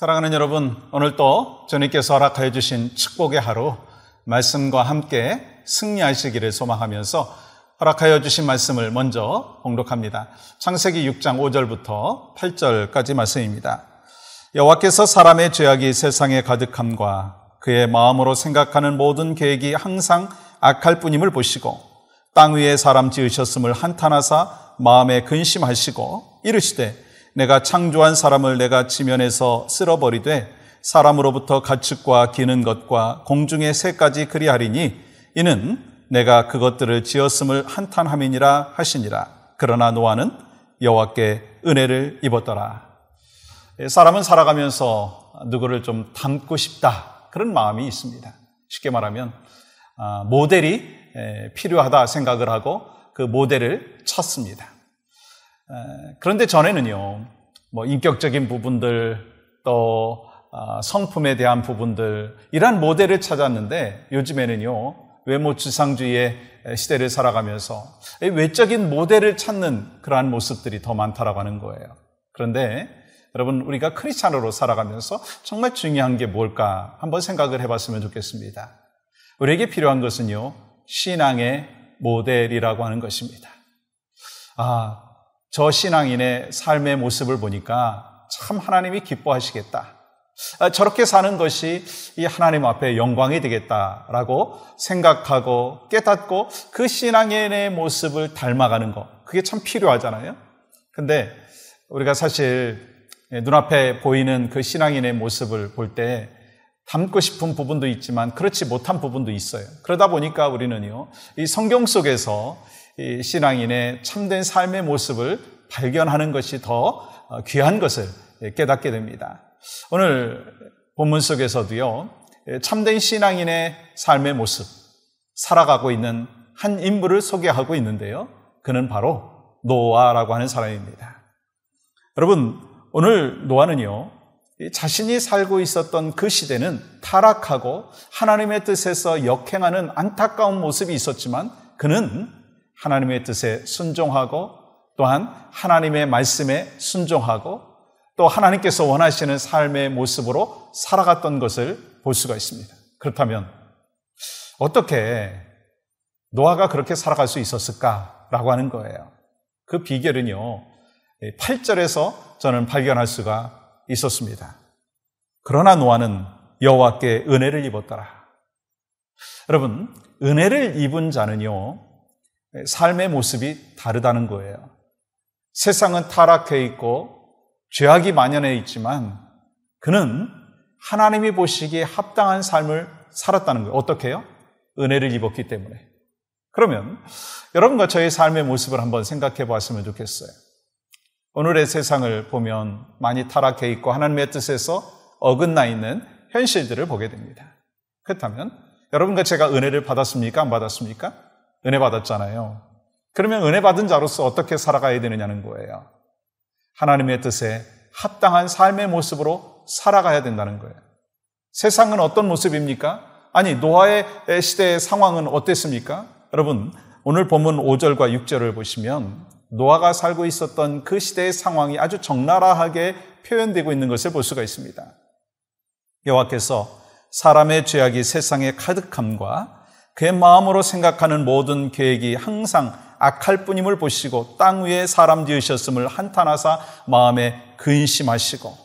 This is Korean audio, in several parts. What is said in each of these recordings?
사랑하는 여러분, 오늘 또 주님께서 허락하여 주신 축복의 하루, 말씀과 함께 승리하시기를 소망하면서 허락하여 주신 말씀을 먼저 봉독합니다. 창세기 6장 5절부터 8절까지 말씀입니다. 여호와께서 사람의 죄악이 세상에 가득함과 그의 마음으로 생각하는 모든 계획이 항상 악할 뿐임을 보시고 땅 위에 사람 지으셨음을 한탄하사 마음에 근심하시고 이르시되 내가 창조한 사람을 내가 지면에서 쓸어버리되 사람으로부터 가축과 기는 것과 공중의 새까지 그리하리니 이는 내가 그것들을 지었음을 한탄함이니라 하시니라. 그러나 노아는 여호와께 은혜를 입었더라. 사람은 살아가면서 누구를 좀 닮고 싶다, 그런 마음이 있습니다. 쉽게 말하면 모델이 필요하다 생각을 하고 그 모델을 찾습니다. 그런데 전에는요, 인격적인 부분들, 또 성품에 대한 부분들, 이러한 모델을 찾았는데 요즘에는요, 외모지상주의의 시대를 살아가면서 외적인 모델을 찾는 그러한 모습들이 더 많다라고 하는 거예요. 그런데 여러분, 우리가 크리스찬으로 살아가면서 정말 중요한 게 뭘까 한번 생각을 해봤으면 좋겠습니다. 우리에게 필요한 것은요, 신앙의 모델이라고 하는 것입니다. 저 신앙인의 삶의 모습을 보니까 참 하나님이 기뻐하시겠다. 저렇게 사는 것이 이 하나님 앞에 영광이 되겠다라고 생각하고 깨닫고 그 신앙인의 모습을 닮아가는 것, 그게 참 필요하잖아요. 근데 우리가 사실 눈앞에 보이는 그 신앙인의 모습을 볼 때 닮고 싶은 부분도 있지만 그렇지 못한 부분도 있어요. 그러다 보니까 우리는요, 이 성경 속에서 이 신앙인의 참된 삶의 모습을 발견하는 것이 더 귀한 것을 깨닫게 됩니다. 오늘 본문 속에서도요, 참된 신앙인의 삶의 모습, 살아가고 있는 한 인물을 소개하고 있는데요, 그는 바로 노아라고 하는 사람입니다. 여러분, 오늘 노아는요, 자신이 살고 있었던 그 시대는 타락하고 하나님의 뜻에서 역행하는 안타까운 모습이 있었지만 그는 하나님의 뜻에 순종하고 또한 하나님의 말씀에 순종하고 또 하나님께서 원하시는 삶의 모습으로 살아갔던 것을 볼 수가 있습니다. 그렇다면 어떻게 노아가 그렇게 살아갈 수 있었을까라고 하는 거예요. 그 비결은요, 8절에서 저는 발견할 수가 있었습니다. 그러나 노아는 여호와께 은혜를 입었더라. 여러분, 은혜를 입은 자는요, 삶의 모습이 다르다는 거예요. 세상은 타락해 있고 죄악이 만연해 있지만 그는 하나님이 보시기에 합당한 삶을 살았다는 거예요. 어떻게 해요? 은혜를 입었기 때문에. 그러면 여러분과 저의 삶의 모습을 한번 생각해 봤으면 좋겠어요. 오늘의 세상을 보면 많이 타락해 있고 하나님의 뜻에서 어긋나 있는 현실들을 보게 됩니다. 그렇다면 여러분과 제가 은혜를 받았습니까? 안 받았습니까? 은혜 받았잖아요. 그러면 은혜 받은 자로서 어떻게 살아가야 되느냐는 거예요. 하나님의 뜻에 합당한 삶의 모습으로 살아가야 된다는 거예요. 세상은 어떤 모습입니까? 아니, 노아의 시대의 상황은 어땠습니까? 여러분, 오늘 본문 5절과 6절을 보시면 노아가 살고 있었던 그 시대의 상황이 아주 적나라하게 표현되고 있는 것을 볼 수가 있습니다. 여호와께서 사람의 죄악이 세상에 가득함과 그의 마음으로 생각하는 모든 계획이 항상 악할 뿐임을 보시고 땅 위에 사람 지으셨음을 한탄하사 마음에 근심하시고.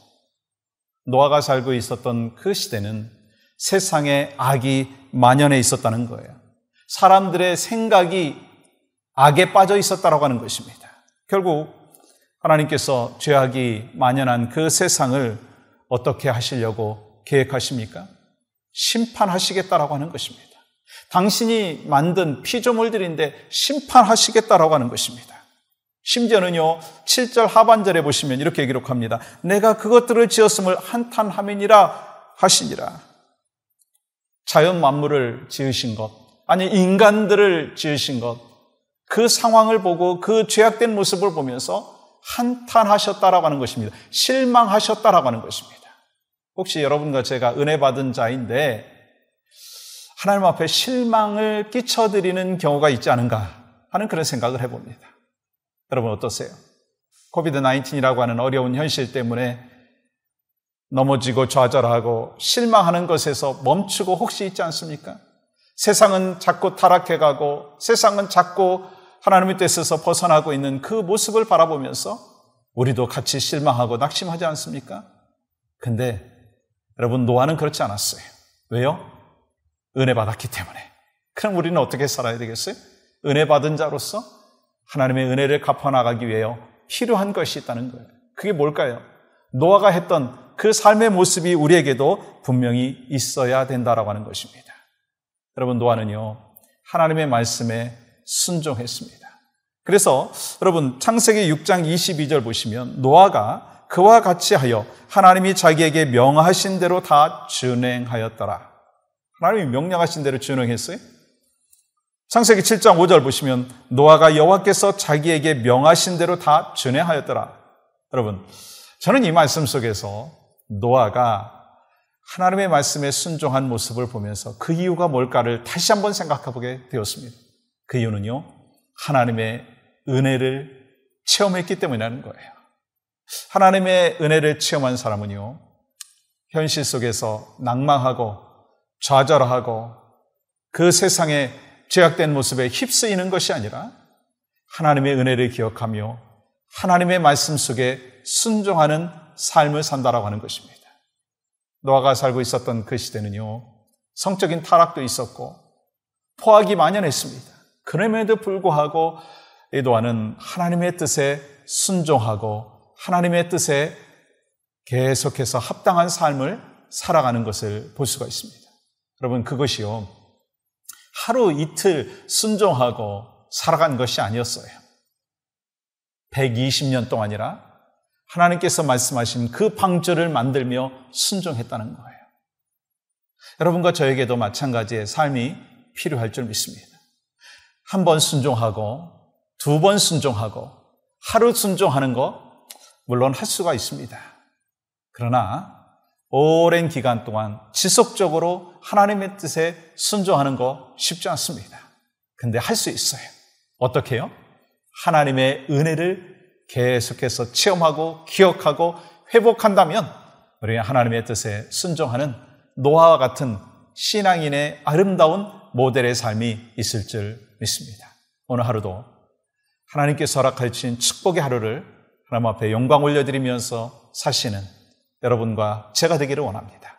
노아가 살고 있었던 그 시대는 세상에 악이 만연해 있었다는 거예요. 사람들의 생각이 악에 빠져 있었다고 하는 것입니다. 결국 하나님께서 죄악이 만연한 그 세상을 어떻게 하시려고 계획하십니까? 심판하시겠다라고 하는 것입니다. 당신이 만든 피조물들인데 심판하시겠다라고 하는 것입니다. 심지어는요, 7절 하반절에 보시면 이렇게 기록합니다. 내가 그것들을 지었음을 한탄함이니라 하시니라. 자연 만물을 지으신 것, 아니 인간들을 지으신 것, 그 상황을 보고 그 죄악된 모습을 보면서 한탄하셨다라고 하는 것입니다. 실망하셨다라고 하는 것입니다. 혹시 여러분과 제가 은혜 받은 자인데 하나님 앞에 실망을 끼쳐드리는 경우가 있지 않은가 하는 그런 생각을 해봅니다. 여러분 어떠세요? 코비드-19이라고 하는 어려운 현실 때문에 넘어지고 좌절하고 실망하는 것에서 멈추고 혹시 있지 않습니까? 세상은 자꾸 타락해가고 세상은 자꾸 하나님의 뜻에서 벗어나고 있는 그 모습을 바라보면서 우리도 같이 실망하고 낙심하지 않습니까? 근데 여러분, 노아는 그렇지 않았어요. 왜요? 은혜 받았기 때문에. 그럼 우리는 어떻게 살아야 되겠어요? 은혜 받은 자로서 하나님의 은혜를 갚아나가기 위해 필요한 것이 있다는 거예요. 그게 뭘까요? 노아가 했던 그 삶의 모습이 우리에게도 분명히 있어야 된다라고 하는 것입니다. 여러분, 노아는요, 하나님의 말씀에 순종했습니다. 그래서 여러분, 창세기 6장 22절 보시면 노아가 그와 같이 하여 하나님이 자기에게 명하신 대로 다 준행하였더라. 하나님이 명령하신 대로 준행했어요? 창세기 7장 5절 보시면 노아가 여호와께서 자기에게 명하신 대로 다 준행하였더라. 여러분, 저는 이 말씀 속에서 노아가 하나님의 말씀에 순종한 모습을 보면서 그 이유가 뭘까를 다시 한번 생각해보게 되었습니다. 그 이유는요, 하나님의 은혜를 체험했기 때문이라는 거예요. 하나님의 은혜를 체험한 사람은요, 현실 속에서 낭망하고 좌절하고 그 세상의 죄악된 모습에 휩쓰이는 것이 아니라 하나님의 은혜를 기억하며 하나님의 말씀 속에 순종하는 삶을 산다라고 하는 것입니다. 노아가 살고 있었던 그 시대는요, 성적인 타락도 있었고 포악이 만연했습니다. 그럼에도 불구하고 이 노아는 하나님의 뜻에 순종하고 하나님의 뜻에 계속해서 합당한 삶을 살아가는 것을 볼 수가 있습니다. 여러분, 그것이요, 하루 이틀 순종하고 살아간 것이 아니었어요. 120년 동안이라 하나님께서 말씀하신 그 방주를 만들며 순종했다는 거예요. 여러분과 저에게도 마찬가지의 삶이 필요할 줄 믿습니다. 한 번 순종하고 두 번 순종하고 하루 순종하는 거 물론 할 수가 있습니다. 그러나 오랜 기간 동안 지속적으로 하나님의 뜻에 순종하는 거 쉽지 않습니다. 근데 할 수 있어요. 어떻게 해요? 하나님의 은혜를 계속해서 체험하고 기억하고 회복한다면 우리가 하나님의 뜻에 순종하는 노아와 같은 신앙인의 아름다운 모델의 삶이 있을 줄 믿습니다. 오늘 하루도 하나님께서 허락해 주신 축복의 하루를 하나님 앞에 영광 올려드리면서 사시는 여러분과 제가 되기를 원합니다.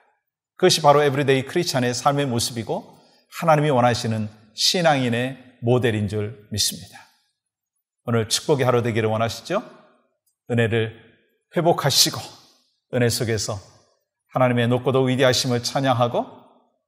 그것이 바로 에브리데이 크리스찬의 삶의 모습이고 하나님이 원하시는 신앙인의 모델인 줄 믿습니다. 오늘 축복의 하루 되기를 원하시죠? 은혜를 회복하시고 은혜 속에서 하나님의 높고도 위대하심을 찬양하고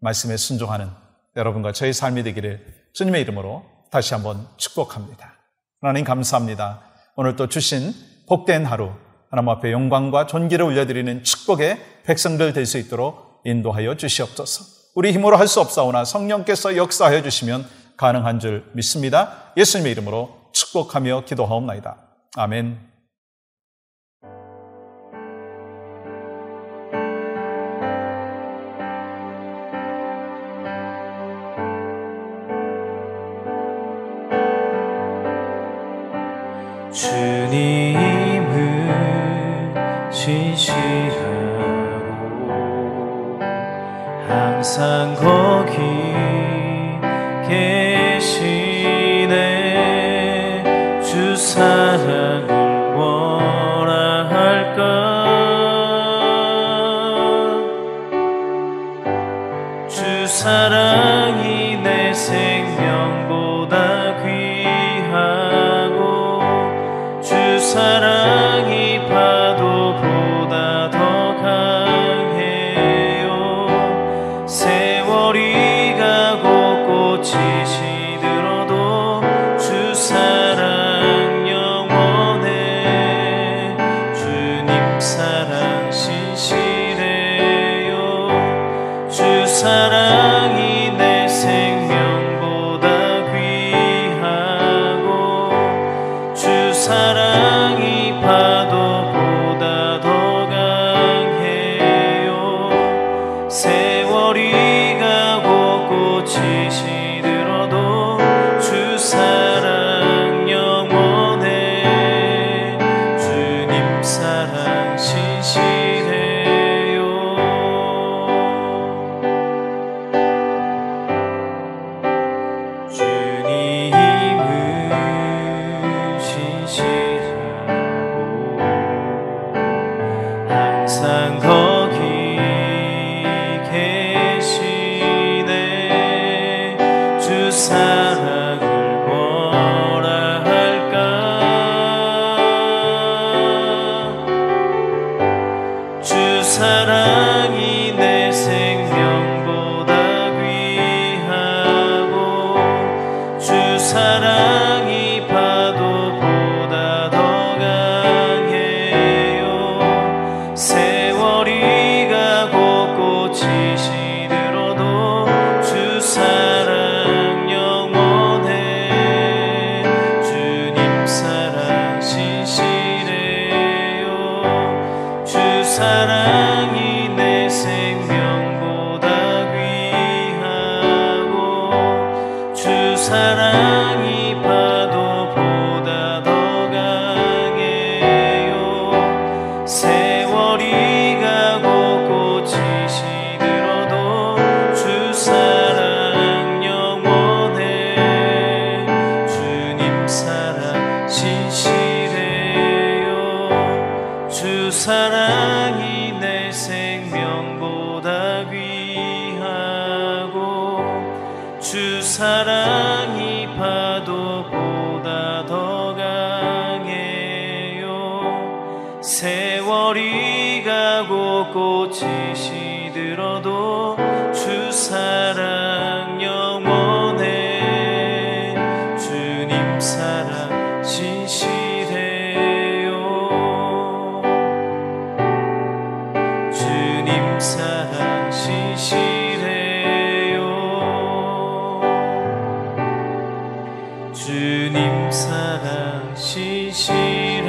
말씀에 순종하는 여러분과 저의 삶이 되기를 주님의 이름으로 다시 한번 축복합니다. 하나님 감사합니다. 오늘 또 주신 복된 하루 하나님 앞에 영광과 존귀를 올려드리는 축복의 백성들 될 수 있도록 인도하여 주시옵소서. 우리 힘으로 할 수 없사오나 성령께서 역사하여 주시면 가능한 줄 믿습니다. 예수님의 이름으로 축복하며 기도하옵나이다. 아멘. 주님은 신실하고 항상 거기 계시네. 주 사랑을 뭐라 할까. 주 사랑이 내 생명보다 귀하고 주 사랑이 파도보다 더 강해요. 세월이 가고 꽃이 시들어도 주 사랑 영원해. 주님은 신실하고 항상 거기 계시네. 주 사랑을 뭐라 할까. 주 사랑이 내 생명보다 귀하고 주 사랑이 파도보다 더 강해요. 세월이 가고 꽃이 시들어도 주 사랑 영원해. 주님 사랑 신실해요. 주 사랑이 내 생명보다 귀하고 주 사랑이 파도보다 더 강해요. 세월이 가고 꽃이 시들어도 주 사랑 영원해. 주님 사랑 신실해요. 주 사랑이 내 생명보다 귀하고 주 사랑이 파도보다 더 강해요. 세월이 가고 꽃이 시들어도 주 사랑 영원해. 주님 사랑 신실해요. 주님 사랑 신실해요. 주님 사랑 신실해요.